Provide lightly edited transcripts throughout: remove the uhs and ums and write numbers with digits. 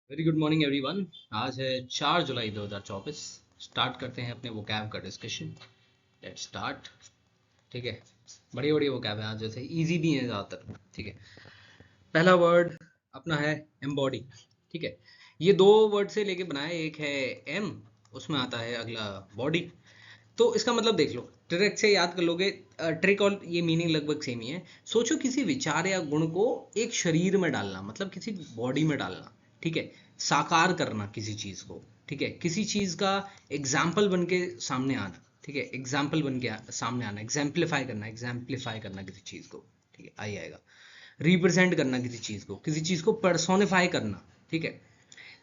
Very good morning everyone. आज है 4 जुलाई 2024। Start करते हैं अपने वोकैब का डिस्कशन। Let's start. ठीक है, बढ़िया बढ़िया वोकैब है आज, जैसे इजी भी है ज़्यादातर। ठीक है, पहला वर्ड अपना है एम्बॉडी। ठीक है, ये दो वर्ड से लेके बनाया है, एक है एम, उसमें आता है अगला बॉडी। तो इसका मतलब देख लो, ट्रिक से याद कर लोगे। ट्रिक और ये मीनिंग लगभग सेम ही है। सोचो किसी विचार या गुण को एक शरीर में डालना, मतलब किसी बॉडी में डालना। ठीक है, साकार करना किसी चीज को। ठीक है, किसी चीज का एग्जाम्पल बन के सामने आना। ठीक है, एग्जाम्पल बन के सामने आना, एग्जाम्पलीफाई करना किसी चीज को। ठीक है, आई आएगा। रिप्रेजेंट करना किसी चीज को, किसी चीज को पर्सोनिफाई करना। ठीक है,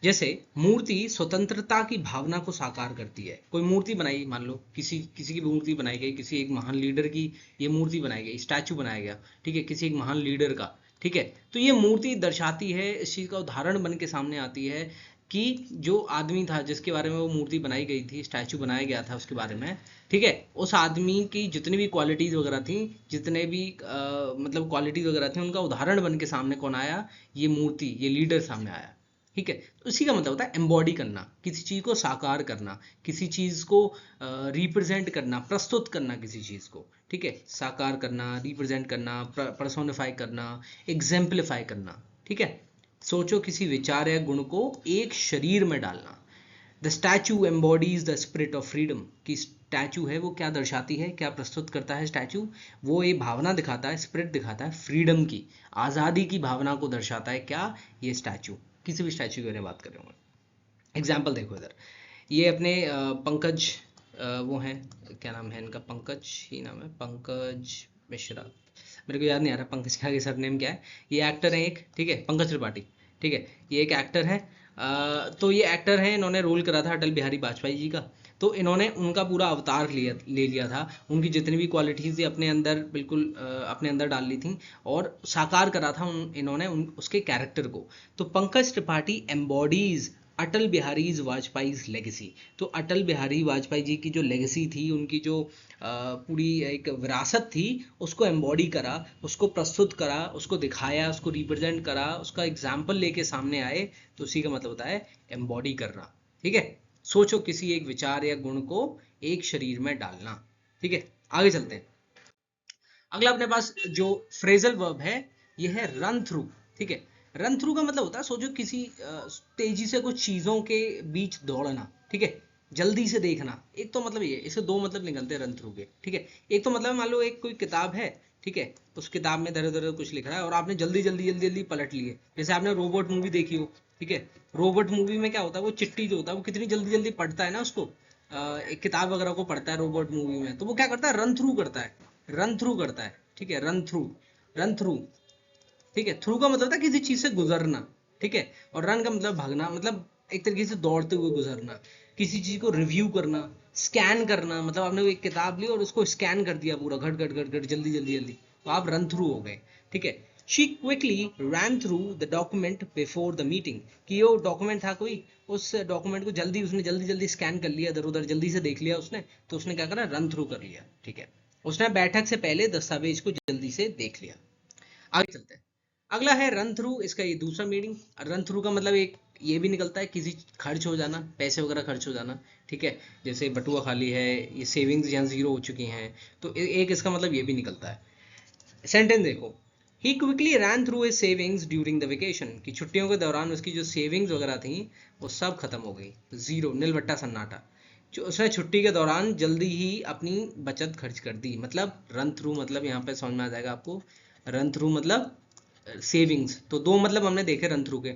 जैसे मूर्ति स्वतंत्रता की भावना को साकार करती है। कोई मूर्ति बनाई, मान लो किसी किसी की मूर्ति बनाई गई, किसी एक महान लीडर की ये मूर्ति बनाई गई, स्टैचू बनाया गया। ठीक है, किसी एक महान लीडर का। ठीक है, तो ये मूर्ति दर्शाती है, इस चीज का उदाहरण बन के सामने आती है कि जो आदमी था जिसके बारे में वो मूर्ति बनाई गई थी, स्टैचू बनाया गया था उसके बारे में। ठीक है, उस आदमी की जितनी भी क्वालिटीज वगैरह थी, जितने भी मतलब क्वालिटीज वगैरह थी, उनका उदाहरण बन के सामने कौन आया? ये मूर्ति, ये लीडर सामने आया। ठीक है, तो इसी का मतलब होता है एम्बॉडी करना, किसी चीज को साकार करना, किसी चीज को रिप्रेजेंट करना, प्रस्तुत करना किसी चीज को। ठीक है, साकार करना, रिप्रेजेंट करना, पर्सोनिफाई करना, एग्जेम्पलीफाई करना। ठीक है, सोचो किसी विचार या गुण को एक शरीर में डालना। The statue embodies the spirit of freedom. की स्टैचू है वो क्या दर्शाती है, क्या प्रस्तुत करता है स्टैचू? वो ये भावना दिखाता है, स्पिरिट दिखाता है फ्रीडम की, आज़ादी की भावना को दर्शाता है क्या? ये स्टैचू, किसी भी स्टैचू की मैंने बात कर रहा हूँ। एग्जाम्पल देखो इधर, ये अपने पंकज, वो हैं, क्या नाम है इनका? पंकज ही नाम है, पंकज मिश्रा। मेरे को याद नहीं आ रहा पंकज का आगे सर नेम क्या है। ये एक्टर है एक, ठीक है, पंकज त्रिपाठी। ठीक है, ये एक एक्टर है। तो ये एक्टर है, इन्होंने रोल करा था अटल बिहारी वाजपेयी जी का। तो इन्होंने उनका पूरा अवतार ले लिया था, उनकी जितनी भी क्वालिटीज थी अपने अंदर बिल्कुल अपने अंदर डाल ली थी, और साकार करा था इन्होंने उसके कैरेक्टर को। तो पंकज त्रिपाठी एम्बॉडीज अटल बिहारी वाजपेयी लेगेसी। तो अटल बिहारी वाजपेयी जी की जो लेगेसी थी, उनकी जो पूरी एक विरासत थी, उसको एम्बॉडी करा, उसको प्रस्तुत करा, उसको दिखाया, उसको रिप्रेजेंट करा, उसका एग्जाम्पल लेके सामने आए। तो उसी का मतलब होता है एम्बॉडी करना। ठीक है, सोचो किसी एक विचार या गुण को एक शरीर में डालना। ठीक है, आगे चलते हैं। अगला अपने पास जो फ्रेजल वर्ब है, ये है रन थ्रू। ठीक है, रन थ्रू का मतलब होता है, सोचो किसी तेजी से कुछ चीजों के बीच दौड़ना। ठीक है, जल्दी से देखना। एक तो मतलब ये, इससे दो मतलब निकलते हैं रन थ्रू के। ठीक है, एक तो मतलब मान लो एक कोई किताब है, ठीक है, उस किताब में दर दर कुछ लिख रहा है और आपने जल्दी जल्दी जल्दी जल्दी पलट लिए। जैसे आपने रोबोट मूवी देखी हो। ठीक है, रोबोट मूवी में क्या होता है, वो चिट्ठी जो होता है वो कितनी जल्दी जल्दी पढ़ता है ना उसको, एक किताब वगैरह को पढ़ता है रोबोट मूवी में, तो वो क्या करता है? रन थ्रू करता है, रन थ्रू करता है। ठीक है, रन थ्रू, रन थ्रू। ठीक है, थ्रू का मतलब था किसी चीज से गुजरना। ठीक है, और रन का मतलब भागना, मतलब एक तरीके से दौड़ते हुए गुजरना। किसी चीज को रिव्यू करना, स्कैन करना, मतलब आपने एक किताब ली और उसको स्कैन कर दिया पूरा, घट घट घट घट, जल्दी जल्दी जल्दी, तो आप रन थ्रू हो गए। ठीक है, she quickly ran through the document before the meeting. कि वो डॉक्यूमेंट था कोई, उस डॉक्यूमेंट को जल्दी उसने जल्दी जल्दी स्कैन कर लिया, इधर उधर जल्दी से देख लिया उसने, तो उसने क्या करा? रन थ्रू कर लिया। ठीक है, उसने बैठक से पहले दस्तावेज को जल्दी से देख लिया। आगे चलते हैं। अगला है रन थ्रू, इसका ये दूसरा मीनिंग। रन थ्रू का मतलब एक ये भी निकलता है, किसी खर्च हो जाना, पैसे वगैरह खर्च हो जाना। ठीक है, जैसे बटुआ खाली है, ये सेविंग्स यहाँ जीरो हो चुकी हैं, तो एक इसका मतलब ये भी निकलता है। सेंटेंस देखो, he quickly ran through his savings during the vacation. की छुट्टियों के दौरान उसकी जो सेविंग्स वगैरह थी वो सब खत्म हो गई, जीरो, नीलवट्टा सन्नाटा। जो उसने छुट्टी के दौरान जल्दी ही अपनी बचत खर्च कर दी। मतलब रन थ्रू मतलब यहाँ पे समझ में आ जाएगा आपको, रन थ्रू मतलब सेविंग्स। तो दो मतलब हमने देखे रन थ्रू के।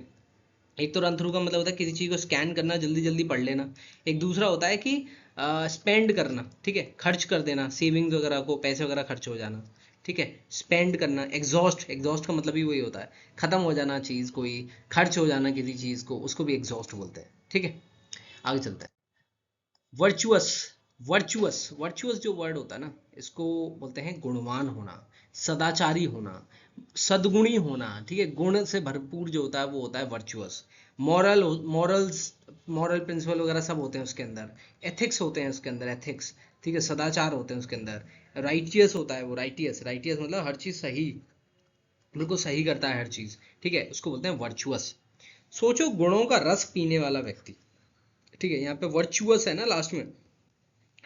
एक तो रन थ्रू का मतलब होता है किसी चीज़ को स्कैन करना, जल्दी जल्दी पढ़ लेना। एक दूसरा होता है कि स्पेंड करना, ठीक है, खर्च कर देना, सेविंग्स वगैरह को, पैसे वगैरह खर्च हो जाना। ठीक है, स्पेंड करना, एग्जॉस्ट, एग्जॉस्ट का मतलब भी वही होता है, खत्म हो जाना चीज़ कोई, खर्च हो जाना किसी चीज़ को, उसको भी एग्जॉस्ट बोलते हैं। ठीक है, आगे चलते हैं। वर्चुअस, वर्चुअस, वर्चुअस जो वर्ड होता है ना, इसको बोलते हैं गुणवान होना, सदाचारी होना, सद्गुणी होना। ठीक है, गुण से भरपूर जो होता है वो होता है virtuous. Moral, morals, moral principle वगैरह सब होते हैं उसके अंदर। एथिक्स होते हैं उसके अंदर, एथिक्स। ठीक है, सदाचार होते हैं उसके अंदर। राइटियस होता है वो, राइटियस, राइटियस मतलब हर चीज़ सही, बिल्कुल सही करता है हर चीज़। ठीक है, उसको बोलते हैं वर्चुअस। सोचो गुणों का रस पीने वाला व्यक्ति, ठीक है, यहाँ पे वर्चुअस है ना लास्ट में,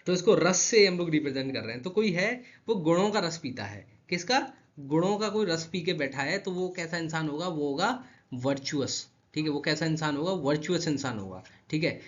तो इसको रस से हम लोग रिप्रेजेंट कर रहे हैं। तो कोई है वो गुणों का रस पीता है, किसका? गुणों का कोई रस पी के बैठा है, तो वो कैसा इंसान होगा? वो होगा वर्चुअस, ठीक है। वो कैसा इंसान होगा? वर्चुअस इंसान होगा, ठीक है।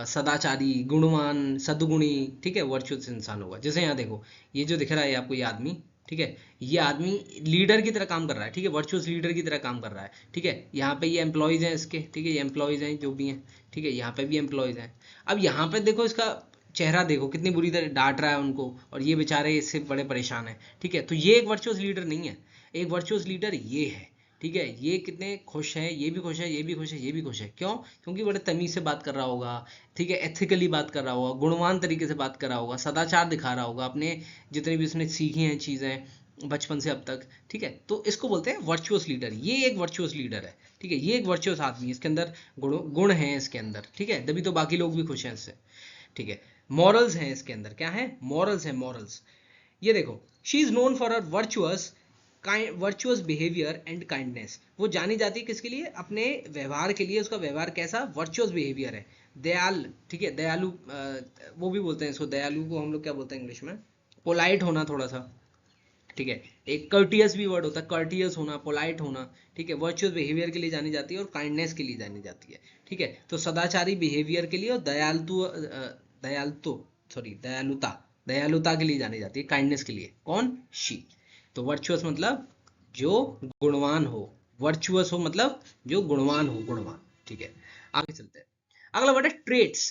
सदाचारी, गुणवान, सद्गुणी, ठीक है, वर्चुअस इंसान होगा। जैसे यहाँ देखो, ये जो दिख रहा है आपको, ये आदमी, ठीक है, ये आदमी लीडर की तरह काम कर रहा है, ठीक है, वर्चुअस लीडर की तरह काम कर रहा है, ठीक है। यहाँ पे ये एम्प्लॉयज हैं इसके, ठीक है, ये एम्प्लॉयज हैं जो भी हैं, ठीक है, यहाँ पे भी एम्प्लॉयज हैं। अब यहाँ पे देखो इसका चेहरा देखो, कितनी बुरी तरह डांट रहा है उनको, और ये बेचारे इससे बड़े परेशान हैं, ठीक है। तो ये एक वर्चुअस लीडर नहीं है। एक वर्चुअस लीडर ये है, ठीक है। ये कितने खुश हैं, ये भी खुश है, ये भी खुश है, ये भी खुश है। क्यों? क्योंकि बड़े तमीज से बात कर रहा होगा, ठीक है, एथिकली बात कर रहा होगा, गुणवान तरीके से बात कर रहा होगा, सदाचार दिखा रहा होगा, अपने जितनी भी उसने सीखी हैं चीजें बचपन से अब तक, ठीक है। तो इसको बोलते हैं वर्चुअस लीडर। ये एक वर्चुअस लीडर है, ठीक है, ये एक वर्चुअस आदमी है, इसके अंदर गुण है इसके अंदर, ठीक है, तभी तो बाकी लोग भी खुश हैं इससे, ठीक है। मॉरल्स हैं इसके अंदर, क्या है? मॉरल्स हैं, मॉरल्स। ये देखो, she is known for her virtuous behaviour and kindness. वो जानी जाती है किसके लिए? अपने व्यवहार के लिए। उसका व्यवहार कैसा? वर्चुअस बिहेवियर है, दयाल, ठीक है, दयालु, वो भी बोलते हैं इसको, दयालु को हम लोग क्या बोलते हैं इंग्लिश में? पोलाइट होना थोड़ा सा, ठीक है। एक कर्टियस भी वर्ड होता है, कर्टियस होना, पोलाइट होना, ठीक है। वर्चुअस बिहेवियर के लिए जानी जाती है और काइंडनेस के लिए जानी जाती है, ठीक है। तो सदाचारी बिहेवियर के लिए, और दयालुता, दयालुता के लिए जानी जाती है, काइंडनेस के लिए। कौन? शी। तो वर्चुअस मतलब जो गुणवान हो, वर्चुअस हो मतलब जो गुणवान हो, गुणवान, ठीक है। आगे चलते हैं। अगला वर्ड है ट्रेट्स।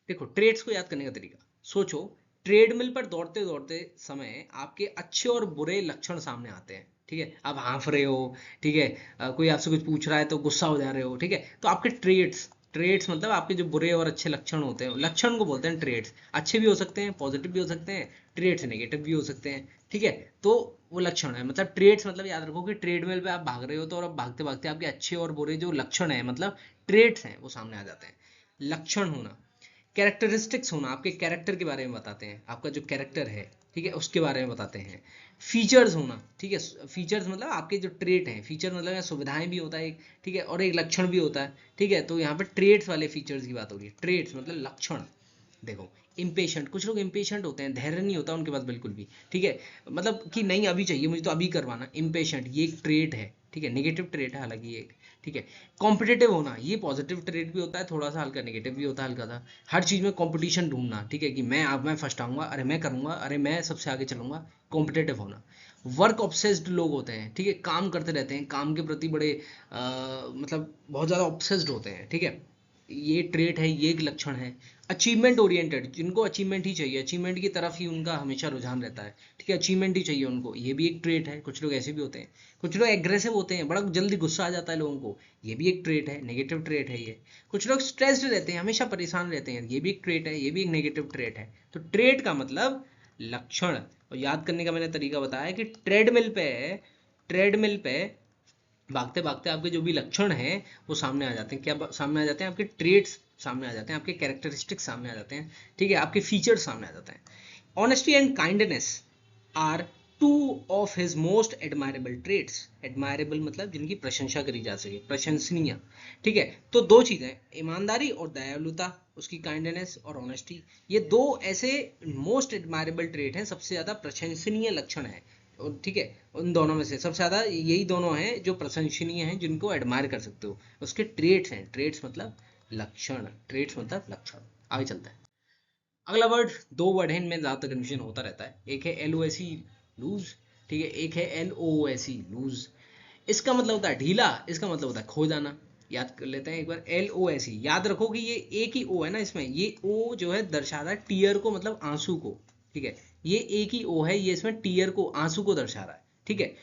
देखो, ट्रेट्स को याद करने का तरीका सोचो। ट्रेडमिल पर दौड़ते दौड़ते समय आपके अच्छे और बुरे लक्षण सामने आते हैं, ठीक है। आप हाँफ रहे हो, ठीक है, कोई आपसे कुछ पूछ रहा है तो गुस्सा हो जा रहे हो, ठीक है। तो आपके ट्रेट्स, ट्रेट्स मतलब आपके जो बुरे और अच्छे लक्षण होते हैं, लक्षण को बोलते हैं ट्रेट्स। अच्छे भी हो सकते हैं, पॉजिटिव भी हो सकते हैं, ट्रेट्स नेगेटिव भी हो सकते हैं, ठीक है। तो वो लक्षण है, मतलब ट्रेट्स मतलब याद रखो कि ट्रेडमिल पे आप भाग रहे हो, तो और अब भागते भागते आपके अच्छे और बुरे जो लक्षण है, मतलब ट्रेट्स हैं, वो सामने आ जाते हैं। लक्षण होना, कैरेक्टरिस्टिक्स होना, आपके कैरेक्टर के बारे में बताते हैं, आपका जो कैरेक्टर है, ठीक है, उसके बारे में बताते हैं। फीचर्स होना, ठीक है, फीचर्स मतलब आपके जो ट्रेट हैं, फीचर मतलब यहाँ सुविधाएं भी होता है एक, ठीक है, और एक लक्षण भी होता है, ठीक है। तो यहाँ पे ट्रेट्स वाले फीचर्स की बात हो रही है, ट्रेट्स मतलब लक्षण। देखो, इम्पेशेंट, कुछ लोग इम्पेशेंट होते हैं, धैर्य नहीं होता उनके पास बिल्कुल भी, ठीक है, मतलब कि नहीं अभी चाहिए मुझे तो अभी करवाना, इम्पेशेंट, ये एक ट्रेट है, ठीक है, नेगेटिव ट्रेट है हालांकि ये, ठीक है। कॉम्पिटिटिव होना, ये पॉजिटिव ट्रेट भी होता है थोड़ा सा, हल्का नेगेटिव भी होता है हल्का सा। हर चीज में कंपटीशन ढूंढना, ठीक है, कि मैं फर्स्ट आऊंगा, अरे मैं करूंगा, अरे मैं सबसे आगे चलूंगा, कॉम्पिटिटिव होना। वर्क ऑब्सेस्ड लोग होते हैं, ठीक है, काम करते रहते हैं, काम के प्रति बड़े मतलब बहुत ज्यादा ऑब्सेस्ड होते हैं, ठीक है, ये ट्रेट है, ये एक लक्षण है। अचीवमेंट ओरिएंटेड, जिनको अचीवमेंट ही चाहिए, अचीवमेंट की तरफ ही उनका हमेशा रुझान रहता है, ठीक है, अचीवमेंट ही चाहिए उनको, ये भी एक ट्रेट है। कुछ लोग ऐसे भी होते हैं, कुछ लोग एग्रेसिव होते हैं, बड़ा जल्दी गुस्सा आ जाता है लोगों को, ये भी एक ट्रेट है, नेगेटिव ट्रेट है ये। कुछ लोग स्ट्रेस्ड रहते हैं, हमेशा परेशान रहते हैं, ये भी एक ट्रेट है, ये भी एक नेगेटिव ट्रेट है। तो ट्रेट का मतलब लक्षण। और याद करने का मैंने तरीका बताया कि ट्रेडमिल पे भागते भागते आपके जो भी लक्षण हैं वो सामने आ जाते हैं। क्या सामने आ जाते हैं? आपके ट्रेट्स सामने आ जाते हैं, आपके कैरेक्टरिस्टिक्स सामने आ जाते हैं, ठीक है, आपके फीचर्स सामने आ जाते हैं। Honesty and kindness are two of his most admirable traits. Admirable मतलब जिनकी प्रशंसा करी जा सके, प्रशंसनीय, ठीक है। तो दो चीजें, ईमानदारी और दयालुता, उसकी काइंडनेस और ऑनेस्टी, ये दो ऐसे मोस्ट एडमायरेबल ट्रेट हैं, सबसे ज्यादा प्रशंसनीय लक्षण है, ठीक है। उन दोनों में से सबसे ज्यादा यही दोनों हैं जो प्रशंसनीय हैं, जिनको एडमायर कर सकते हो। उसके ट्रेट्स हैं, ट्रेट्स मतलब लक्षण, ट्रेट्स मतलब लक्षण। आगे चलता है। अगला वर्ड, दो वर्ड है, इनमें ज्यादातर कंफ्यूजन होता रहता है। एक है LOSE, लूज, ठीक है, एक है LOOSE, लूज। इसका मतलब होता है ढीला, इसका मतलब होता है खो जाना। याद कर लेते हैं एक बार, LOSE, याद रखो कि ये एक ही ओ है ना इसमें, ये ओ जो है दर्शाता है टीयर को, मतलब आंसू को, ठीक है। ये एक ही ओ है, ये इसमें टीयर को, आंसू को दर्शा रहा है, ठीक है।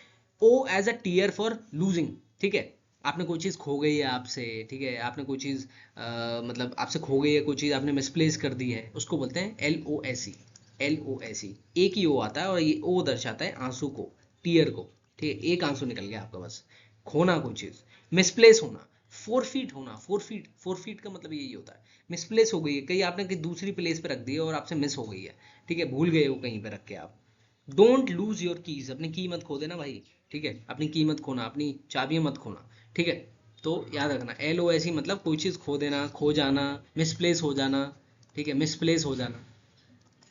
Oh age a tear for losing, ठीक है। आपने कोई चीज खो गई है आपसे, ठीक है, आपने कोई चीज मतलब आपसे खो गई है, कोई चीज आपने मिसप्लेस कर दी है, उसको बोलते हैं LOSE। LOSE, एक ही ओ आता है और ये ओ दर्शाता है आंसू को, टीयर को, ठीक है। एक आंसू निकल गया आपका बस, खोना कोई चीज, मिसप्लेस होना, फोरफीट होना, फोरफीट का मतलब यही होता है, मिसप्लेस हो गई है, कहीं आपने कहीं दूसरी प्लेस पे रख दी है और आपसे मिस हो गई है, ठीक है, भूल गए हो कहीं पे रख के आप। डोंट लूज योर कीज, अपनी की मत खो देना भाई, ठीक है, अपनी की मत खोना, अपनी चाबियां मत खोना, ठीक है। तो याद रखना LOSE मतलब कोई चीज़ खो देना, खो जाना, मिसप्लेस हो जाना, ठीक है, मिसप्लेस हो जाना,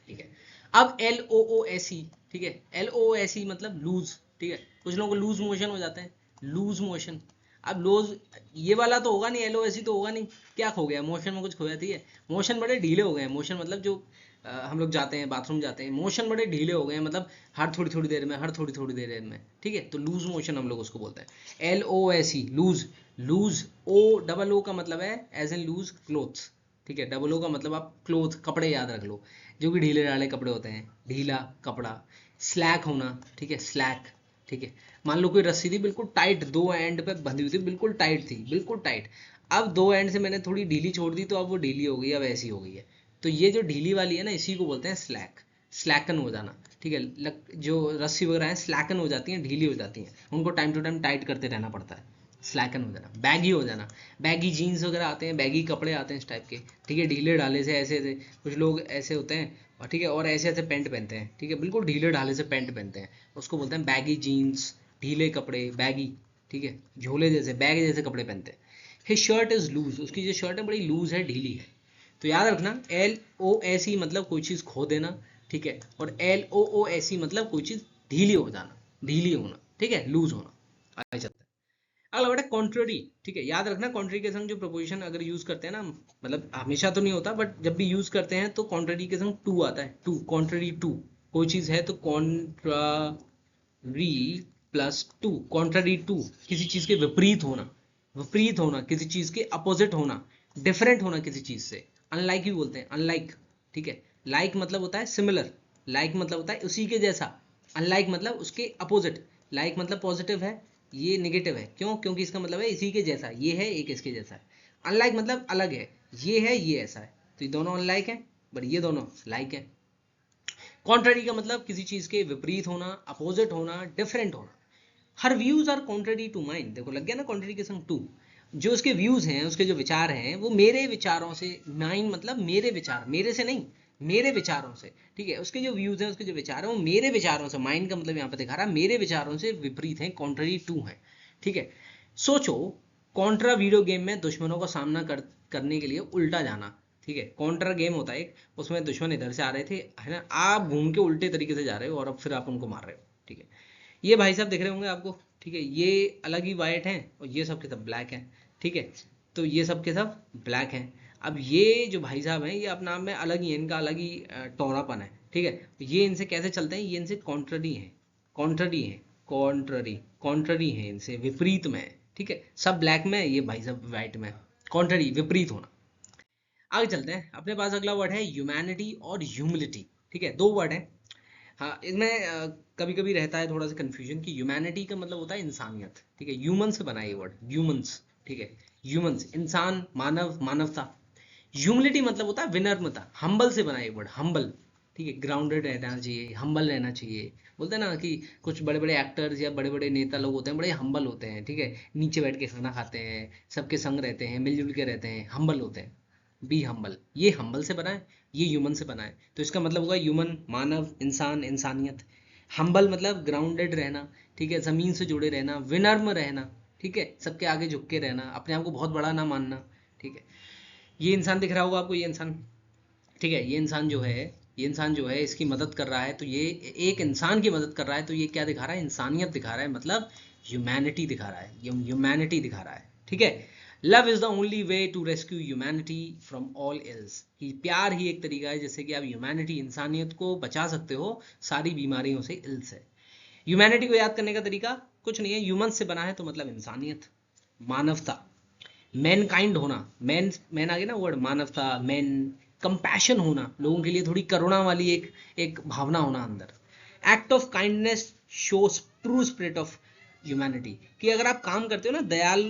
ठीक है। अब LOOSE, ठीक है, LOSE मतलब लूज, ठीक है, कुछ लोगों को लूज मोशन हो जाते हैं, लूज मोशन। अब लूज ये वाला तो होगा नहीं, LOSE तो होगा नहीं, क्या खो गया, मोशन में कुछ खो जाती है, मोशन बड़े ढीले हो गए हैं, मोशन मतलब जो हम लोग जाते हैं बाथरूम जाते हैं, मोशन बड़े ढीले हो गए हैं, मतलब हर थोड़ी थोड़ी देर में, हर थोड़ी थोड़ी देर में, ठीक है, तो लूज मोशन हम लोग उसको बोलते हैं। LOSE लूज, लूज O का मतलब है एज एन लूज क्लोथ्स, ठीक है, O का मतलब आप क्लोथ कपड़े याद रख लो, जो कि ढीले ढाले कपड़े होते हैं, ढीला कपड़ा। स्लैक होना, ठीक है, स्लैक, ठीक है, मान लो कोई रस्सी थी बिल्कुल टाइट, दो एंड पे बंधी हुई थी, बिल्कुल टाइट थी, बिल्कुल टाइट, अब दो एंड से मैंने थोड़ी ढीली छोड़ दी तो अब वो ढीली हो गई, अब ऐसी हो गई है, तो ये जो ढीली वाली है ना, इसी को बोलते हैं स्लैक, स्लैकन हो जाना, ठीक है, जो रस्सी वगैरह है स्लैकन हो जाती हैं, ढीली हो जाती हैं, उनको टाइम टू टाइम टाइट करते रहना पड़ता है, स्लैकन हो जाना। बैगी हो जाना, बैगी जीन्स वगैरह आते हैं, बैगी कपड़े आते हैं इस टाइप के, ठीक है, ढीले ढाले से ऐसे ऐसे, कुछ लोग ऐसे होते हैं, और ठीक है, और ऐसे ऐसे पैंट पहनते हैं, ठीक है, बिल्कुल ढीले ढाले से पैंट पहनते हैं, उसको बोलते हैं बैगी जीन्स, ढीले कपड़े, बैगी, ठीक है, झोले जैसे, बैग जैसे कपड़े पहनते हैं। हिज शर्ट इज लूज, उसकी जो शर्ट है बड़ी लूज है, ढीली है। तो याद रखना LOSE मतलब कोई चीज़ खो देना, ठीक है, और LOOSE मतलब कोई चीज़ ढीली हो जाना, ढीली होना, ठीक है, लूज होना। आगे चलते हैं, अगला वर्ड है कॉन्ट्ररी, ठीक है, याद रखना कॉन्ट्ररी के संग जो प्रपोजिशन अगर यूज करते हैं ना, मतलब हमेशा तो नहीं होता बट जब भी यूज करते हैं तो कॉन्ट्ररी के संग टू आता है, टू, कॉन्ट्ररी टू, कोई चीज है तो contrary plus to, contrary to, किसी चीज के विपरीत होना, विपरीत होना, किसी चीज के अपोजिट होना, डिफरेंट होना किसी चीज से, अनलाइक भी बोलते हैं, अनलाइक, ठीक है, लाइक मतलब होता है सिमिलर, लाइक मतलब होता है उसी के जैसा, अनलाइक मतलब उसके अपोजिट, लाइक मतलब पॉजिटिव है, ये नेगेटिव है, क्यों, क्योंकि इसका मतलब है इसी के जैसा, ये है एक इसके जैसा है, अनलाइक मतलब अलग है, ये है ये ऐसा है, तो ये दोनों अनलाइक है बट ये दोनों लाइक है। कॉन्ट्ररी का मतलब किसी चीज के विपरीत होना, अपोजिट होना, डिफरेंट होना। Her views are contrary to mind, देखो लग गया ना कॉन्ट्ररी के संग टू, जो उसके व्यूज हैं, उसके जो विचार हैं वो मेरे विचारों से, माइंड मतलब मेरे विचार, मेरे से नहीं, मेरे विचारों से, ठीक है, उसके जो व्यूज हैं, उसके जो विचार हैं वो मेरे विचारों से, माइंड का मतलब यहाँ पे दिखा रहा है मेरे विचारों से विपरीत हैं, कॉन्ट्ररी टू हैं, ठीक है। सोचो, कॉन्ट्रा वीडियो गेम में दुश्मनों का सामना करने के लिए उल्टा जाना, ठीक है, कॉन्ट्रा गेम होता है एक, उसमें दुश्मन इधर से आ रहे थे, है ना, आप घूम के उल्टे तरीके से जा रहे हो और अब फिर आप उनको मार रहे हो, ठीक है, ये भाई साहब दिख रहे होंगे आपको, ठीक है, ये अलग ही वाइट हैं और ये सब के सब ब्लैक हैं, ठीक है, तो ये सब के सब ब्लैक हैं। अब ये जो भाई साहब हैं ये अपने आप में अलग ही है, इनका अलग ही टोनापन है, ठीक है, तो ये इनसे कैसे चलते हैं, ये इनसे कॉन्ट्ररी हैं, कॉन्ट्ररी हैं, कॉन्ट्ररी, कॉन्ट्ररी हैं, इनसे विपरीत में है, ठीक है, सब ब्लैक में है, ये भाई साहब वाइट में, कॉन्ट्ररी, विपरीत होना। आगे चलते हैं, अपने पास अगला वर्ड है ह्यूमैनिटी और ह्यूमिलिटी, ठीक है, दो वर्ड है। हाँ, इसमें कभी कभी रहता है थोड़ा सा कंफ्यूजन कि ह्यूमैनिटी का मतलब होता है इंसानियत, ठीक है, ह्यूमन से बना ये वर्ड, ह्यूमंस, ठीक है, ह्यूमंस, इंसान, मानव, मानवता। ह्यूमिलिटी मतलब होता है विनम्रता, हम्बल से बना ये वर्ड, हम्बल, ठीक है, ग्राउंडेड रहना चाहिए, हम्बल रहना चाहिए, बोलते हैं ना कि कुछ बड़े बड़े एक्टर्स या बड़े बड़े नेता लोग होते हैं, बड़े हम्बल होते हैं, ठीक है, नीचे बैठ के खाना खाते हैं, सबके संग रहते हैं, मिलजुल के रहते हैं, हम्बल होते हैं, बी हम्बल, ये हम्बल से बना है, ये ह्यूमन से बना है, तो इसका मतलब होगा ह्यूमन, मानव, इंसान, इंसानियत। हम्बल मतलब ग्राउंडेड रहना, ठीक है, जमीन से जुड़े रहना, विनम्र रहना, ठीक है, सबके आगे झुक के रहना, अपने आप को बहुत बड़ा ना मानना, ठीक है। ये इंसान दिख रहा होगा आपको, ये इंसान, ठीक है, ये इंसान जो है, ये इंसान जो है इसकी मदद कर रहा है, तो ये एक इंसान की मदद कर रहा है, तो ये क्या दिखा रहा है, इंसानियत दिखा रहा है, मतलब ह्यूमैनिटी दिखा रहा है, ह्यूमैनिटी दिखा रहा है, ठीक है। Love is the only way to rescue humanity from all ills, कि प्यार ही एक तरीका है जिससे कि आप ह्यूमैनिटी, इंसानियत को बचा सकते हो सारी बीमारियों से, इल से। ह्यूमैनिटी को याद करने का तरीका कुछ नहीं है, ह्यूमन से बना है तो मतलब इंसानियत, मानवता, मैन काइंड होना, मैन, मैन आगे ना वर्ड, मानवता, मैन, कंपैशन होना, लोगों के लिए थोड़ी करुणा वाली एक एक भावना होना अंदर। Act of kindness shows true spirit of humanity, कि अगर आप काम करते हो ना दयाल,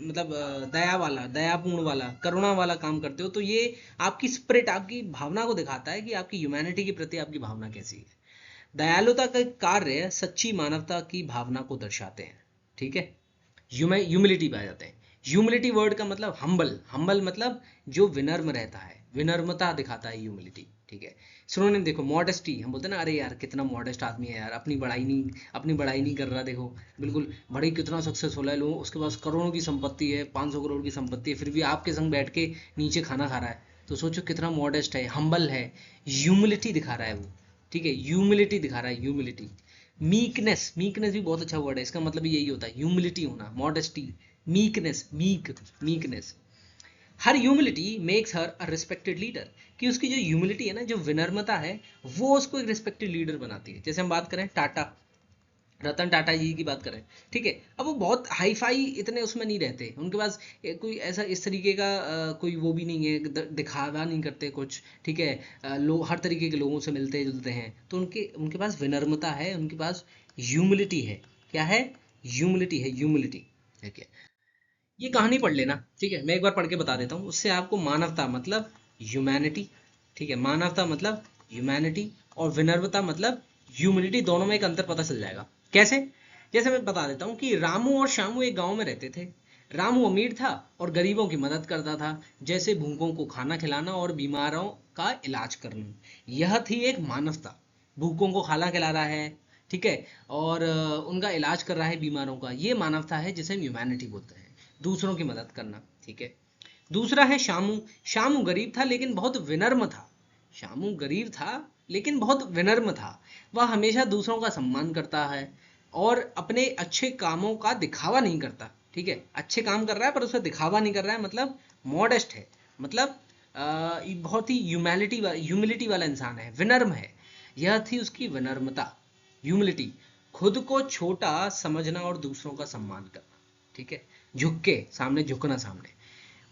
मतलब दया वाला, दयापूर्ण वाला, करुणा वाला काम करते हो, तो ये आपकी स्पिरिट, आपकी भावना को दिखाता है कि आपकी ह्यूमैनिटी के प्रति आपकी भावना कैसी है। दयालुता का कार्य सच्ची मानवता की भावना को दर्शाते हैं, ठीक है, ह्यूमिलिटी पे आ जाते हैं। ह्यूमिलिटी वर्ड का मतलब हम्बल, हम्बल मतलब जो विनम्र रहता है, विनम्रता दिखाता है ह्यूमिलिटी, ठीक है। सिनोनिम देखो, मॉडेस्टी, हम बोलते हैं ना, अरे यार कितना मॉडेस्ट आदमी है यार, अपनी बड़ाई नहीं कर रहा, देखो बिल्कुल बड़ी कितना सक्सेसफुल है, लोग उसके पास करोड़ों की संपत्ति है, 500 करोड़ की संपत्ति है, फिर भी आपके संग बैठ के नीचे खाना खा रहा है, तो सोचो कितना मॉडेस्ट है, हम्बल है, ह्यूमिलिटी दिखा रहा है वो, ठीक है, ह्यूमिलिटी दिखा रहा है, ह्यूमिलिटी। मीकनेस, मीकनेस भी बहुत अच्छा वर्ड है, इसका मतलब यही होता है ह्यूमिलिटी होना, modesty, meekness, meekness. Her humility makes her a respected leader, कि उसकी जो ह्यूमिलिटी है ना, जो विनम्रता है, वो उसको एक रिस्पेक्टेड लीडर बनाती है। जैसे हम बात करें टाटा, रतन टाटा जी की बात करें, ठीक है, अब वो बहुत हाई फाई इतने उसमें नहीं रहते, उनके पास कोई ऐसा इस तरीके का कोई वो भी नहीं है, दिखावा नहीं करते कुछ, ठीक है, लोग हर तरीके के लोगों से मिलते जुलते हैं, तो उनके उनके पास विनम्रता है, उनके पास ह्यूमिलिटी है। क्या है? ह्यूमिलिटी है, ह्यूमिलिटी, ठीक है। ये कहानी पढ़ लेना, ठीक है, मैं एक बार पढ़ के बता देता हूँ, उससे आपको मानवता मतलब ह्यूमैनिटी, ठीक है, मानवता मतलब ह्यूमैनिटी, और विनम्रता मतलब ह्यूमिलिटी, दोनों में एक अंतर पता चल जाएगा। कैसे? जैसे मैं बता देता हूँ कि रामू और श्यामू एक गांव में रहते थे। रामू अमीर था और गरीबों की मदद करता था, जैसे भूखों को खाना खिलाना और बीमारों का इलाज करना। यह थी एक मानवता, भूखों को खाना खिला रहा है, ठीक है, और उनका इलाज कर रहा है बीमारों का, ये मानवता है जिसे हम ह्यूमैनिटी बोलते हैं, दूसरों की मदद करना, ठीक है। दूसरा है शामू। शामू गरीब था लेकिन बहुत विनम्र था। शामू गरीब था लेकिन बहुत विनम्र था। वह हमेशा दूसरों का सम्मान करता है और अपने अच्छे कामों का दिखावा नहीं करता, ठीक है, अच्छे काम कर रहा है पर उसका दिखावा नहीं कर रहा है, मतलब मॉडेस्ट है, मतलब ये बहुत ही ह्यूमिलिटी वाला इंसान है, विनम्र है। यह थी उसकी विनम्रता, ह्यूमिलिटी, खुद को छोटा समझना और दूसरों का सम्मान करना, ठीक है, झुक के सामने झुकना सामने।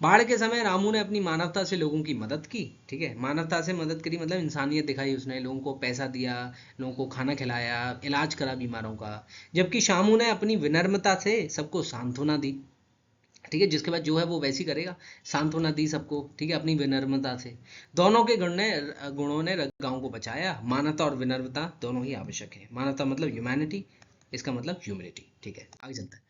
बाढ़ के समय रामू ने अपनी मानवता से लोगों की मदद की, ठीक है, मानवता से मदद करी मतलब इंसानियत दिखाई, उसने लोगों को पैसा दिया, लोगों को खाना खिलाया, इलाज करा बीमारों का। जबकि शामू ने अपनी विनम्रता से सबको सांत्वना दी, ठीक है, जिसके बाद जो है वो वैसी करेगा, सांत्वना दी सबको, ठीक है, अपनी विनम्रता से। दोनों के गुणों ने गांव को बचाया। मानवता और विनम्रता दोनों ही आवश्यक है। मानवता मतलब ह्यूमैनिटी, इसका मतलब ह्यूमिलिटी, ठीक है। आगे चलते हैं।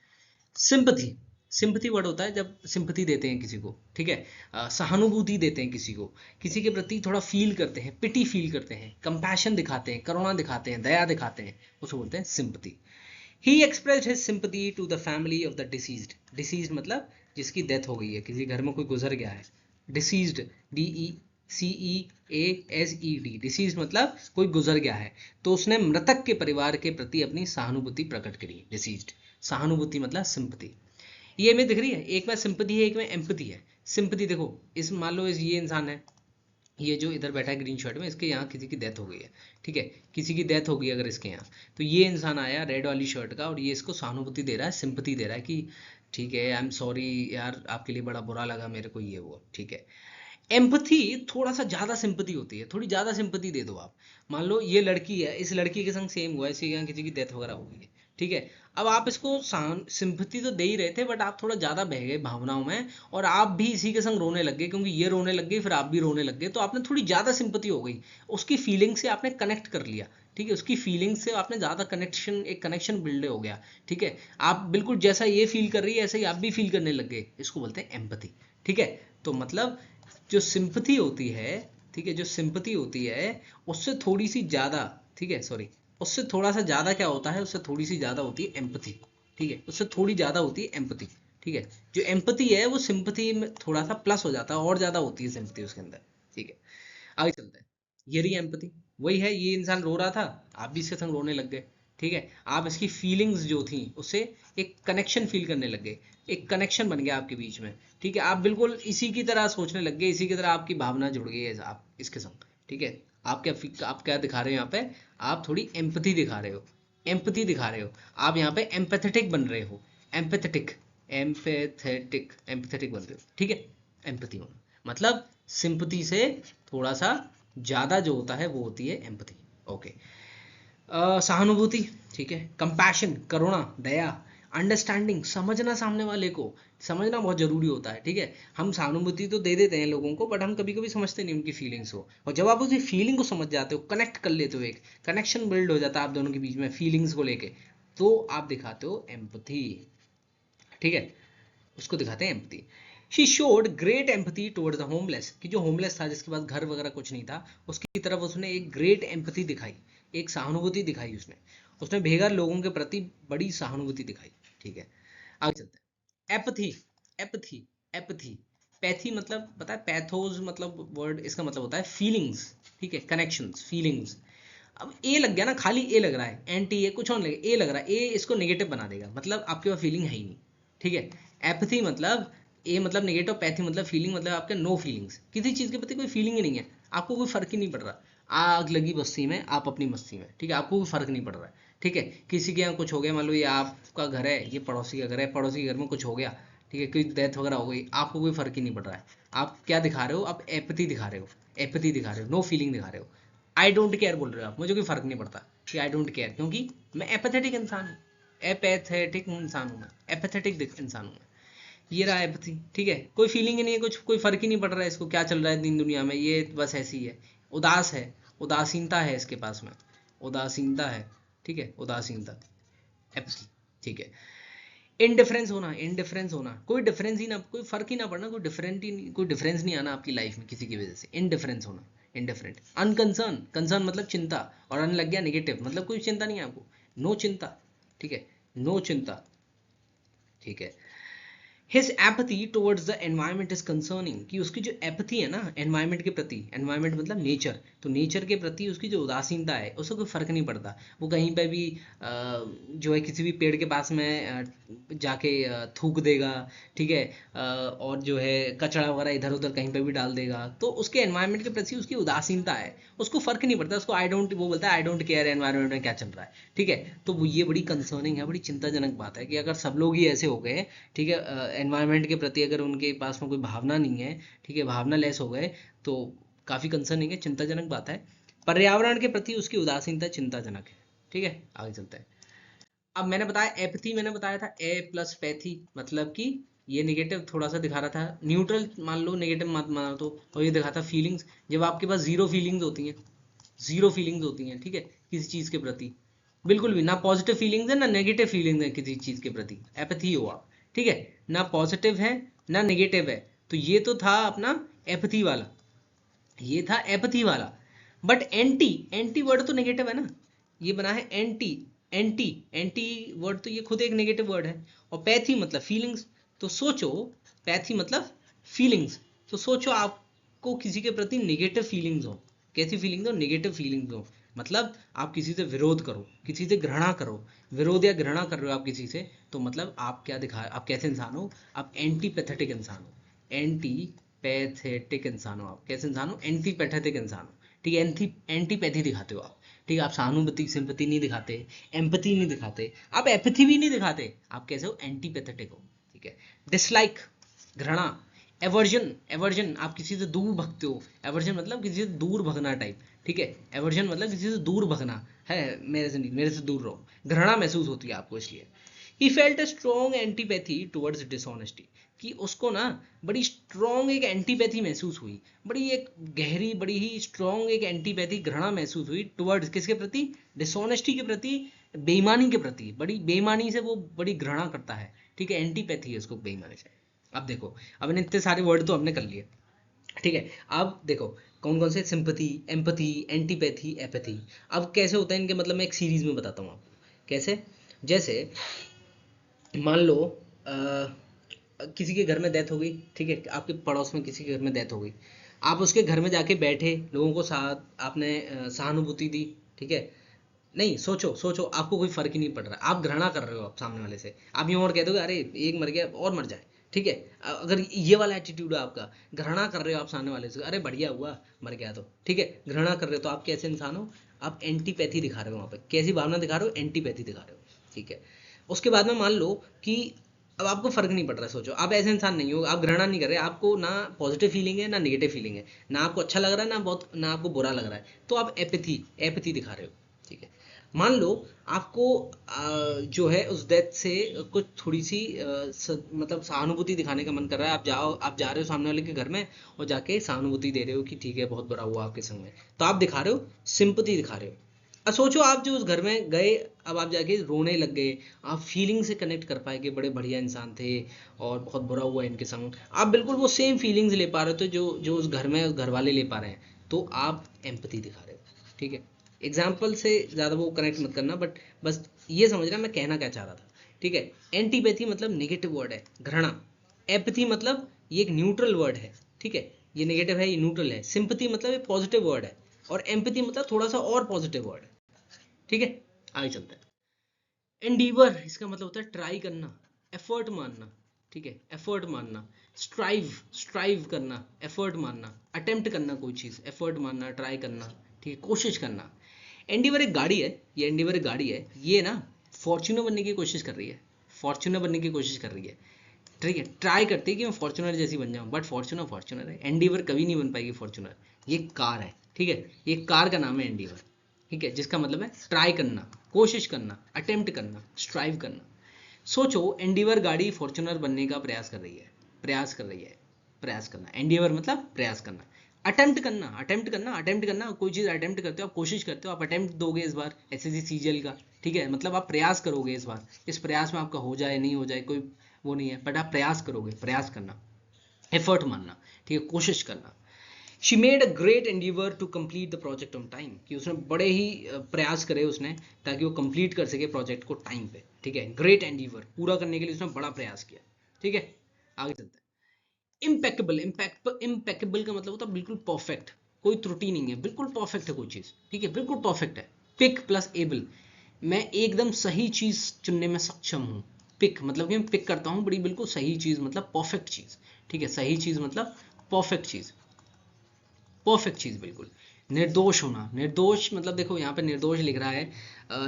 सिंपथी, सिंपथी वर्ड होता है जब सिंपथी देते हैं किसी को, ठीक है, सहानुभूति देते हैं किसी को, किसी के प्रति थोड़ा फील करते हैं, पिटी फील करते हैं, कंपैशन दिखाते हैं, करुणा दिखाते हैं, दया दिखाते हैं, उसको बोलते हैं sympathy. He expressed his sympathy to the family of the deceased. Deceased मतलब जिसकी डेथ हो गई है, किसी घर में कोई गुजर गया है, डिसीज्ड, DECEASED, डिसीज मतलब कोई गुजर गया है, तो उसने मृतक के परिवार के प्रति अपनी सहानुभूति प्रकट करी, डिसीज्ड। सहानुभूति मतलब सिंपथी। ये में दिख रही है, एक में सिंपथी है, एक में एम्पथी है। सिंपथी देखो, इस मान लो ये इंसान है, ये जो इधर बैठा है ग्रीन शर्ट में, इसके यहाँ किसी की डेथ हो गई है, ठीक है, किसी की डेथ हो गई अगर इसके यहाँ, तो ये इंसान आया रेड वाली शर्ट का और ये इसको सहानुभूति दे रहा है, सिंपथी दे रहा है कि ठीक है, आई एम सॉरी यार, आपके लिए बड़ा बुरा लगा मेरे को, ये वो, ठीक है। एम्पथी थोड़ा सा ज्यादा सिंपथी होती है, थोड़ी ज्यादा सिंपथी दे दो आप। मान लो ये लड़की है, इस लड़की के संग सेम हुआ है, इसी के यहाँ किसी की डेथ वगैरह हो गई है, ठीक है। अब आप इसको सिंपथी तो दे ही रहे थे, बट आप थोड़ा ज्यादा बह गए भावनाओं में, और आप भी इसी के संग रोने लग गए, क्योंकि ये रोने लग गई फिर आप भी रोने लग गए, तो आपने थोड़ी ज्यादा सिंपथी हो गई, उसकी फीलिंग से आपने कनेक्ट कर लिया, ठीक है, उसकी फीलिंग से आपने ज्यादा कनेक्शन, एक कनेक्शन बिल्ड हो गया, ठीक है। आप बिल्कुल जैसा ये फील कर रही है ऐसा ही आप भी फील करने लग गए, इसको बोलते हैं एम्पथी, ठीक है। तो मतलब जो सिंपथी होती है, ठीक है, जो सिंपथी होती है उससे थोड़ी सी ज्यादा, ठीक है, सॉरी, उससे थोड़ा सा ज्यादा क्या होता है, उससे थोड़ी सी ज्यादा होती है एम्पथी, ठीक है, उससे थोड़ी ज्यादा होती है एम्पथी, ठीक है। जो एम्पथी है वो सिंपथी में थोड़ा सा प्लस हो जाता है, और ज्यादा होती है सिंपथी उसके अंदर, ठीक है। आगे चलते हैं। ये रही एम्पथी, वही है, ये इंसान रो रहा था, आप भी इसके संग रोने लग गए, ठीक है, आप इसकी फीलिंग्स जो थी उससे एक कनेक्शन फील करने लग गए, एक कनेक्शन बन गया आपके बीच में, ठीक है, आप बिल्कुल इसी की तरह सोचने लग गए, इसी की तरह आपकी भावना जुड़ गई है आप इसके संग, ठीक है। आप क्या दिखा रहे हो यहाँ पे, आप थोड़ी एम्पथी दिखा रहे हो, एम्पथी दिखा रहे हो, आप यहाँ पे एम्पैथेटिक बन रहे हो, एम्पैथेटिक, एम्पैथेटिक बन रहे हो, ठीक है। एम्पथी होना मतलब सिंपथी से थोड़ा सा ज्यादा जो होता है वो होती है एम्पथी, ओके। सहानुभूति, ठीक है, कंपैशन, करुणा, दया, अंडरस्टैंडिंग, समझना सामने वाले को, समझना बहुत जरूरी होता है, ठीक है। हम सहानुभूति तो दे देते हैं लोगों को, बट हम कभी कभी समझते नहीं उनकी फीलिंग्स को, और जब आप उसी फीलिंग को समझ जाते हो, कनेक्ट कर लेते हो, एक कनेक्शन बिल्ड हो जाता है आप दोनों के बीच में फीलिंग्स को लेके, तो आप दिखाते हो एम्पथी, ठीक है। उसको दिखाते हैं empathy. She showed great empathy towards the homeless, कि जो होमलेस था, जिसके पास घर वगैरह कुछ नहीं था, उसकी तरफ उसने एक ग्रेट एम्पथी दिखाई, एक सहानुभूति दिखाई। उसने उसने बेघर लोगों के प्रति बड़ी सहानुभूति दिखाई। ठीक है, आगे चलते हैं। एपथी, एपथी, एपथी, पैथी मतलब पता है, पैथोस मतलब वर्ड, इसका मतलब होता है फीलिंग्स। ठीक है, कनेक्शंस, फीलिंग्स। अब ए लग गया ना, खाली ए लग रहा है, एंटी ए कुछ और लगे, ए लग रहा है, ए इसको नेगेटिव बना देगा, मतलब आपके पास फीलिंग है ही नहीं। ठीक है, एपथी मतलब ए मतलब नेगेटिव, पैथी मतलब फीलिंग, मतलब आपके नो फीलिंग्स, किसी चीज के प्रति कोई फीलिंग ही नहीं है, आपको कोई फर्क ही नहीं पड़ रहा। आग लगी बस्ती में, आप अपनी मस्ती में। ठीक है, आपको कोई फर्क नहीं पड़ रहा है। ठीक है, किसी के यहाँ कुछ हो गया, मान लो ये आपका घर है, ये पड़ोसी का घर है, पड़ोसी के घर में कुछ हो गया, ठीक है, कोई डेथ वगैरह हो गई, आपको कोई फर्क ही नहीं पड़ रहा है। आप क्या दिखा रहे हो, आप एपथी दिखा रहे हो, एपथी दिखा रहे हो, नो फीलिंग दिखा रहे हो। आई डोंट केयर बोल रहे हो आप, मुझे कोई फर्क नहीं पड़ता कि आई डोंट केयर, क्योंकि मैं एपैथेटिक इंसान हूँ, एपैथेटिक इंसान हूँ मैं, एपैथेटिक इंसान हूँ मैं। ये रहा एपैथी। ठीक है, कोई फीलिंग ही नहीं है, कुछ कोई फर्क ही नहीं पड़ रहा है इसको, क्या चल रहा है दिन दुनिया में, ये बस ऐसी है। उदास है, उदासीनता है इसके पास में, उदासीनता है। ठीक है, उदासीनता, एपैथी। ठीक है, इनडिफरेंस होना, इनडिफरेंस होना, कोई डिफरेंस ही ना, कोई फर्क ही ना पड़ना, कोई डिफरेंट ही नहीं, कोई डिफरेंस नहीं आना आपकी लाइफ में किसी की वजह से, इनडिफरेंस होना, इनडिफरेंट। अनकंसर्न, कंसर्न मतलब चिंता, और अन लग गया नेगेटिव, मतलब कोई चिंता नहीं है आपको, नो चिंता। ठीक है, नो चिंता। ठीक है, his apathy towards the environment is concerning, कि उसकी जो एपथी है ना एनवायरमेंट के प्रति, एनवायरमेंट मतलब नेचर, तो नेचर के प्रति उसकी जो उदासीनता है, उसको कोई फर्क नहीं पड़ता। वो कहीं पे भी जो है किसी भी पेड़ के पास में जाके थूक देगा। ठीक है, और जो है कचरा वगैरह इधर उधर कहीं पे भी डाल देगा, तो उसके एनवायरमेंट के प्रति उसकी उदासीनता है, उसको फर्क नहीं पड़ता, उसको आई डोंट, वो बोलता है आई डोंट केयर एनवायरमेंट में क्या चल रहा है। ठीक है, तो ये बड़ी कंसर्निंग है, बड़ी चिंताजनक बात है कि अगर सब लोग ही ऐसे हो गए, ठीक है, एनवायरनमेंट के प्रति अगर उनके पास में कोई भावना नहीं है, ठीक है, भावना लेस हो गए, तो काफ़ी कंसर्निंग है, चिंताजनक बात है। पर्यावरण के प्रति उसकी उदासीनता चिंताजनक है। ठीक है, आगे चलते हैं। अब मैंने बताया एपथी, मैंने बताया था ए प्लस पैथी, मतलब कि ये नेगेटिव थोड़ा सा दिखा रहा था, न्यूट्रल मान लो, नेगेटिव मत मानो तो, और ये दिखाता फीलिंग्स, जब आपके पास जीरो फीलिंग्स होती हैं, जीरो फीलिंग्स होती हैं, ठीक है, किसी चीज़ के प्रति, बिल्कुल भी ना पॉजिटिव फीलिंग्स है ना नेगेटिव फीलिंग्स है किसी चीज़ के प्रति, एपथी हो आप। ठीक है, ना पॉजिटिव है ना नेगेटिव है, तो ये तो था अपना एपथी वाला, ये था एपथी वाला। बट एंटी, एंटी वर्ड तो नेगेटिव है ना, ये बना है एंटी, एंटी, एंटी वर्ड तो ये खुद एक नेगेटिव वर्ड है। और पैथी मतलब फीलिंग्स, तो सोचो, पैथी मतलब फीलिंग्स, तो सोचो आपको किसी के प्रति नेगेटिव फीलिंग्स हो, कैसी फीलिंग्स हो, नेगेटिव फीलिंग्स हो, मतलब आप किसी से विरोध करो, किसी से घृणा करो, विरोध या घृणा कर रहे हो आप किसी से, तो मतलब आप क्या दिखा, आप कैसे इंसान हो, आप एंटी पैथेटिक इंसान हो, एंटी पैथेटिक इंसान हो, आप कैसे इंसान हो, एंटी पैथेटिक इंसान हो। ठीक है, एंटीपैथी दिखाते हो आप। ठीक है, आप सहानुभूति सिंपैथी नहीं दिखाते, एम्पैथी नहीं दिखाते, आप एपैथी भी नहीं दिखाते, आप कैसे हो, एंटीपैथेटिक हो। ठीक है, डिसलाइक, घृणा, एवर्जन, एवर्जन आप किसी से दूर भगते हो, एवर्जन मतलब किसी से दूर भगना टाइप। ठीक है, एवर्जन मतलब किसी से दूर भगना है, मेरे से नहीं, मेरे से दूर रहो, घृणा महसूस होती है आपको इसलिए। He felt a strong antipathy towards dishonesty, कि उसको ना बड़ी स्ट्रॉन्ग एक एंटीपैथी महसूस हुई, बड़ी एक गहरी, बड़ी ही स्ट्रॉन्ग एक एंटीपैथी, घृणा महसूस हुई टुवर्ड्स किसके प्रति, डिसऑनेस्टी के प्रति, बेईमानी के प्रति, बड़ी बेईमानी से वो बड़ी घृणा करता है। ठीक है, एंटीपैथी है उसको बेईमानी से। अब देखो, अब इतने इतने सारे वर्ड तो हमने कर लिए। ठीक है, अब देखो कौन कौन से, सिंपैथी, एम्पैथी, एंटीपैथी, एपैथी। अब कैसे होता है इनके मतलब मैं एक सीरीज में बताता हूँ आपको कैसे। जैसे मान लो किसी के घर में डेथ हो गई, ठीक है, आपके पड़ोस में किसी के घर में डेथ हो गई, आप उसके घर में जाके बैठे, लोगों को साथ आपने सहानुभूति दी। ठीक है, नहीं सोचो, सोचो आपको कोई फर्क ही नहीं पड़ रहा, आप घृणा कर रहे हो आप सामने वाले से, आप यूं और कह दोगे अरे एक मर गया और मर जाए। ठीक है, अगर ये वाला एटीट्यूड है आपका, घृणा कर रहे हो आप सामने वाले से, अरे बढ़िया हुआ मर गया तो, ठीक है, घृणा कर रहे हो, तो आप कैसे इंसान हो, आप एंटीपैथी दिखा रहे हो, वहाँ पे कैसी भावना दिखा रहे हो, एंटीपैथी दिखा रहे हो। ठीक है, उसके बाद में मान लो कि अब आपको फर्क नहीं पड़ रहा है, सोचो आप ऐसे इंसान नहीं हो, आप घृणा नहीं कर रहे, आपको ना पॉजिटिव फीलिंग है ना नेगेटिव फीलिंग है, ना आपको अच्छा लग रहा है ना बहुत, ना आपको बुरा लग रहा है, तो आप एपैथी, एपैथी दिखा रहे हो। ठीक है, मान लो आपको जो है उस डेथ से कुछ थोड़ी सी मतलब सहानुभूति दिखाने का मन कर रहा है, आप जा रहे हो सामने वाले के घर में और जाके सहानुभूति दे रहे हो कि ठीक है बहुत बुरा हुआ आपके संग में, तो आप दिखा रहे हो सिंपैथी दिखा रहे हो, अब सोचो आप जो उस घर में गए, अब आप जाके रोने लग गए, आप फीलिंग से कनेक्ट कर पाए कि बड़े बढ़िया इंसान थे और बहुत बुरा हुआ इनके संग, आप बिल्कुल वो सेम फीलिंग्स ले पा रहे हो तो जो जो उस घर में उस घर वाले ले पा रहे हैं, तो आप एम्पैथी दिखा रहे हो। ठीक है, एग्जाम्पल से ज़्यादा वो कनेक्ट मत करना, बट बस ये समझना मैं कहना क्या चाह रहा था। ठीक है, एंटीपैथी मतलब नेगेटिव वर्ड है, घृणा। एपैथी मतलब ये एक न्यूट्रल वर्ड है। ठीक है, ये नेगेटिव है, ये न्यूट्रल है। सिंपैथी मतलब ये पॉजिटिव वर्ड है, और एम्पैथी मतलब थोड़ा सा और पॉजिटिव वर्ड है। ठीक है, आगे चलते हैं। एंडीवर इसका मतलब होता है ट्राई करना, एफर्ट मानना। ठीक है, एफर्ट मानना। स्ट्राइव, स्ट्राइव करना, एफर्ट मानना। अटेम्प्ट करना कोई चीज़, एफर्ट मानना, ट्राई करना। ठीक है, कोशिश करना। एंडीवर एक गाड़ी है, ये एंडीवर एक गाड़ी है, ये ना फॉर्च्यूनर बनने की कोशिश कर रही है, फॉर्च्यूनर बनने की कोशिश कर रही है। ठीक है, ट्राई करती है कि मैं फॉर्च्यूनर जैसी बन जाऊं, बट फॉर्च्यूनर फॉर्च्यूनर है, एंडीवर कभी नहीं बन पाएगी फॉर्च्यूनर। ये कार है। ठीक है, ये कार का नाम है एंडीवर। ठीक है, जिसका मतलब है ट्राई करना, कोशिश करना, अटेम्प्ट करना, स्ट्राइव करना। सोचो एंडीवर गाड़ी फॉर्च्यूनर बनने का प्रयास कर रही है, प्रयास कर रही है, प्रयास करना, एंडीवर मतलब प्रयास करना। अटेम्प्ट करना, अटेम्प्ट करना, अटेम्प्ट करना, कोई चीज़ अटेम्प्ट करते हो, आप कोशिश करते हो, आप अटेम्प्ट दोगे इस बार एसएससी सीजीएल का। ठीक है, मतलब आप प्रयास करोगे इस बार, इस प्रयास में आपका हो जाए नहीं हो जाए कोई वो नहीं है, बट आप प्रयास करोगे, प्रयास करना, एफर्ट मानना। ठीक है, कोशिश करना। She made a great endeavour to complete the project on time, कि उसने बड़े ही प्रयास करे उसने, ताकि वो कंप्लीट कर सके प्रोजेक्ट को टाइम पे। ठीक है, ग्रेट एंडीवर पूरा करने के लिए उसने बड़ा प्रयास किया। ठीक है, आगे चलते हैं। इम्पेक्केबल, इम्पेक्केबल का मतलब होता है बिल्कुल परफेक्ट, कोई त्रुटि नहीं है, बिल्कुल परफेक्ट है कोई चीज़। ठीक है, बिल्कुल परफेक्ट है। पिक प्लस एबल, मैं एकदम सही चीज़ चुनने में सक्षम हूँ। पिक मतलब कि मैं पिक करता हूँ बड़ी बिल्कुल सही चीज़, मतलब परफेक्ट चीज़। ठीक है, सही चीज़ मतलब परफेक्ट चीज़, परफेक्ट चीज़ बिल्कुल। निर्दोष होना, निर्दोष मतलब देखो यहाँ पे निर्दोष लिख रहा है,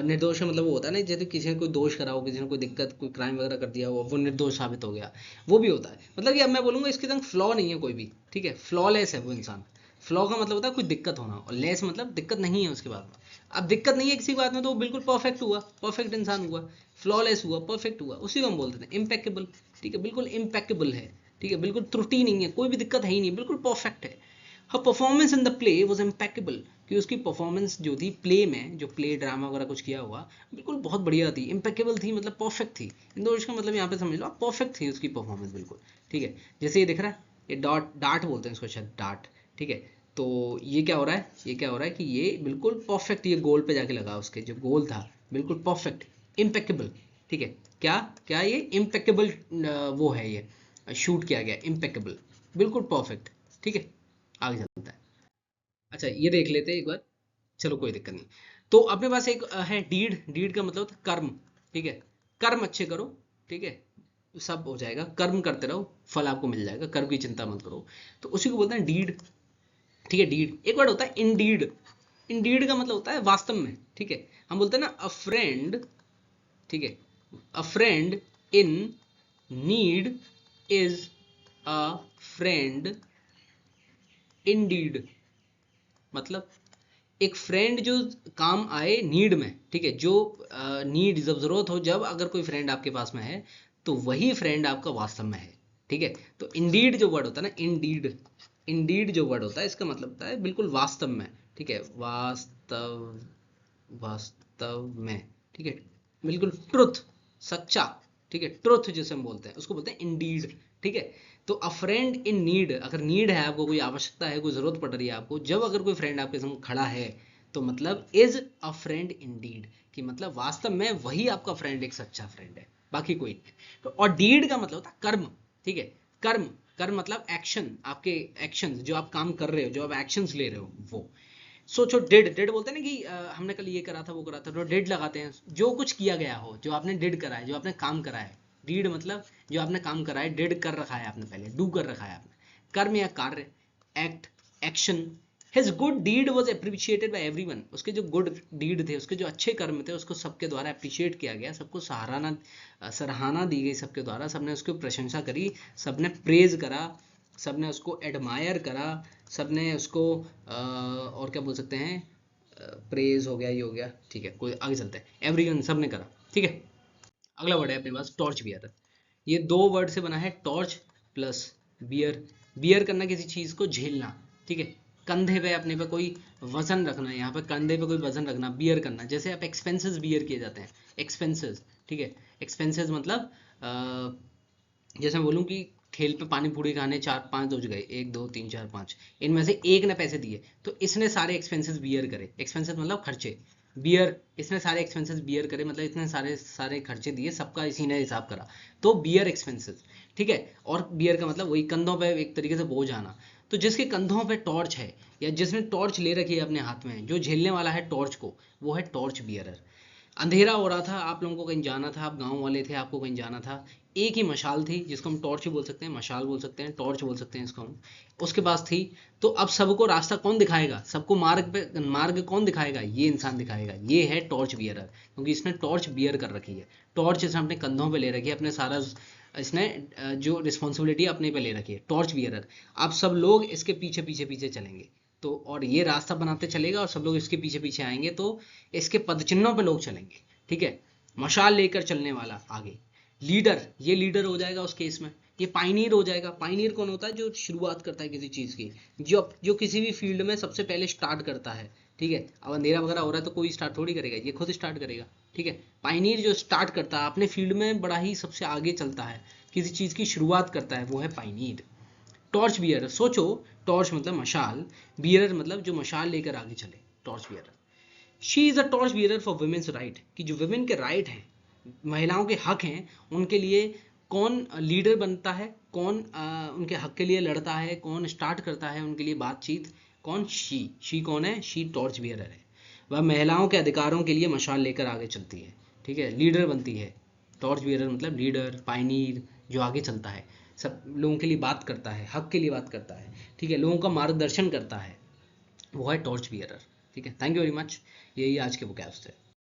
निर्दोष का मतलब वो होता है ना, जैसे किसी ने कोई दोष करा हो, किसी ने कोई दिक्कत, कोई क्राइम वगैरह कर दिया हो, वो निर्दोष साबित हो गया, वो भी होता है। मतलब कि अब मैं बोलूँगा इसके संग फ्लॉ नहीं है कोई भी। ठीक है, फ्लॉलेस है वो इंसान। फ्लॉ का मतलब होता है कोई दिक्कत होना, और लेस मतलब दिक्कत नहीं है उसके बाद में। अब दिक्कत नहीं है किसी बात में तो वो बिल्कुल परफेक्ट हुआ, परफेक्ट इंसान हुआ, फ्लॉलेस हुआ, परफेक्ट हुआ, उसी को हम बोलते हैं इम्पेक्केबल। ठीक है, बिल्कुल इम्पेक्केबल है। ठीक है, बिल्कुल त्रुटि नहीं है, कोई भी दिक्कत है ही नहीं, बिल्कुल परफेक्ट है। Her performance in the play was impeccable, कि उसकी परफॉर्मेंस जो थी प्ले में, जो प्ले ड्रामा वगैरह कुछ किया हुआ, बिल्कुल बहुत बढ़िया थी, इम्पेक्केबल थी, मतलब परफेक्ट थी। इन दो इसका मतलब यहाँ पे समझ लो आप, परफेक्ट थी उसकी परफॉर्मेंस बिल्कुल। ठीक है, जैसे ये दिख रहा है, ये डॉट, डार्ट बोलते हैं इसको शायद, डार्ट। ठीक है, तो ये क्या हो रहा है, ये क्या हो रहा है कि ये बिल्कुल परफेक्ट, ये गोल पे जाके लगा, उसके जो गोल था बिल्कुल परफेक्ट, इम्पेक्केबल। ठीक है, क्या क्या ये इम्पेक्केबल, वो है ये, शूट किया गया, इम्पेक्केबल, बिल्कुल परफेक्ट। ठीक है, आगे चलता है। अच्छा ये देख लेते हैं एक बार, चलो कोई दिक्कत नहीं। तो अपने पास एक है डीड, डीड का मतलब होता है कर्म। ठीक है, कर्म अच्छे करो। ठीक है, सब हो जाएगा, कर्म करते रहो, फल आपको मिल जाएगा, कर्म की चिंता मत करो, तो उसी को बोलते हैं डीड। ठीक है, डीड। एक वर्ड होता है इंडीड, इंडीड का मतलब होता है वास्तव में। ठीक है, हम बोलते हैं ना अ फ्रेंड। ठीक है, अ friend in need is a friend Indeed. मतलब एक फ्रेंड जो काम आए नीड में। ठीक है, जो नीड, जब जरूरत हो, जब अगर कोई फ्रेंड आपके पास में है, तो वही फ्रेंड आपका वास्तव में है। ठीक है, तो इंडीड जो वर्ड होता है ना, इंडीड, इंडीड जो वर्ड होता है इसका मतलब होता है बिल्कुल वास्तव में। ठीक है, वास्तव, वास्तव में। ठीक है, बिल्कुल ट्रुथ, सच्चा। ठीक है, ट्रुथ जिसे हम बोलते हैं उसको बोलते हैं इंडीड। ठीक है, तो अ फ्रेंड इन नीड, अगर नीड है आपको, कोई आवश्यकता है, कोई जरूरत पड़ रही है आपको, जब अगर कोई फ्रेंड आपके संग खड़ा है, तो मतलब इज अ फ्रेंड इंडीड, कि मतलब वास्तव में वही आपका फ्रेंड एक सच्चा फ्रेंड है, बाकी कोई नहीं। तो और डीड का मतलब होता है कर्म। ठीक है, कर्म, कर्म मतलब एक्शन, आपके एक्शन, जो आप काम कर रहे हो, जो आप एक्शंस ले रहे हो, वो। सोचो डिड, डिड बोलते हैं ना कि हमने कल ये करा था, वो करा था, तो डिड लगाते हैं, जो कुछ किया गया हो, जो आपने डिड करा है, जो आपने काम करा है। डीड मतलब जो आपने काम करा है, डिड कर रखा है आपने, पहले डू कर रखा है आपने। कर्म या कार्य, act, action. His good deed was appreciated by everyone, उसके जो गुड डीड थे, उसके जो अच्छे कर्म थे, उसको सबके द्वारा अप्रिशिएट किया गया, सबको सराहना, सराहना दी गई सबके द्वारा, सबने उसकी प्रशंसा करी, सबने प्रेज करा, सबने उसको एडमायर करा, सबने उसको और क्या बोल सकते हैं, प्रेज हो गया, ये हो गया। ठीक है, कोई आगे चलते हैं, एवरीवन, सबने करा। ठीक है, अगला वर्ड है अपने पास टॉर्च बियर। ये दो वर्ड से बना है, टॉर्च प्लस बियर। बियर करना किसी चीज को झेलना। ठीक है, कंधे पे अपने पे कोई वजन रखना, यहाँ पे कंधे पे कोई वजन रखना, बियर करना, जैसे आप एक्सपेंसेस बियर किए जाते हैं, एक्सपेंसेस, ठीक है। एक्सपेंसेस मतलब जैसे मैं बोलूँ कि ठेल पे पानी पूरी खाने 4-5 दोस्त गए, 1 2 3 4 5, इनमें से एक ने पैसे दिए तो इसने सारे एक्सपेंसेस बियर करे। एक्सपेंसेस मतलब खर्चे, बियर, इसने सारे एक्सपेंसेस बियर करे मतलब इसने सारे सारे खर्चे दिए, सबका इसी ने हिसाब करा, तो बियर एक्सपेंसेस, ठीक है। और बियर का मतलब वही कंधों पे एक तरीके से बोझ आना। तो जिसके कंधों पे टॉर्च है या जिसने टॉर्च ले रखी है अपने हाथ में, जो झेलने वाला है टॉर्च को, वो है टॉर्च बियरर। अंधेरा हो रहा था, आप लोगों को कहीं जाना था, आप गांव वाले थे, आपको कहीं जाना था, एक ही मशाल थी जिसको हम टॉर्च भी बोल सकते हैं, मशाल बोल सकते हैं, टॉर्च बोल सकते हैं इसको हम, उसके पास थी। तो अब सबको रास्ता कौन दिखाएगा, सबको मार्ग कौन दिखाएगा, ये इंसान दिखाएगा, ये है टॉर्च बियरर, क्योंकि इसने टॉर्च बियर कर रखी है, टॉर्च इसने अपने कंधों पे ले रखी है, अपने सारा इसने जो रिस्पॉन्सिबिलिटी अपने पे ले रखी है, टॉर्च बियरर। अब सब लोग इसके पीछे पीछे पीछे चलेंगे, तो और ये रास्ता बनाते चलेगा और सब लोग इसके पीछे पीछे आएंगे, तो इसके पदचिन्हों पे लोग चलेंगे, ठीक है। मशाल लेकर चलने वाला आगे, लीडर, ये लीडर हो जाएगा उस केस में। ये पाइनियर हो जाएगा। पाइनियर कौन होता है, जो शुरुआत करता है किसी चीज की, जो किसी भी फील्ड में सबसे पहले स्टार्ट करता है, ठीक है। अब अंधेरा वगैरह हो रहा है तो कोई स्टार्ट थोड़ी करेगा, ये खुद स्टार्ट करेगा, ठीक है। पाइनियर जो स्टार्ट करता है अपने फील्ड में, बड़ा ही सबसे आगे चलता है, किसी चीज की शुरुआत करता है, वो है पाइनियर। टॉर्च बियरर, सोचो, टॉर्च मतलब मशाल, बियरर मतलब जो मशाल लेकर आगे चले, torch bearer. She is a torch bearer for women's right, कि जो वुमेन के राइट हैं, महिलाओं के हक हैं, उनके लिए कौन लीडर बनता है, कौन उनके हक के लिए लड़ता है, कौन स्टार्ट करता है उनके लिए बातचीत, कौन, शी कौन है, शी टॉर्च बियरर है। वह महिलाओं के अधिकारों के लिए मशाल लेकर आगे चलती है, ठीक है, लीडर बनती है। टॉर्च बियरर मतलब लीडर, पायनीर, जो आगे चलता है, सब लोगों के लिए बात करता है, हक के लिए बात करता है, ठीक है, लोगों का मार्गदर्शन करता है, वो है टॉर्च बियरर, ठीक है। थैंक यू वेरी मच, यही आज के बुक थे।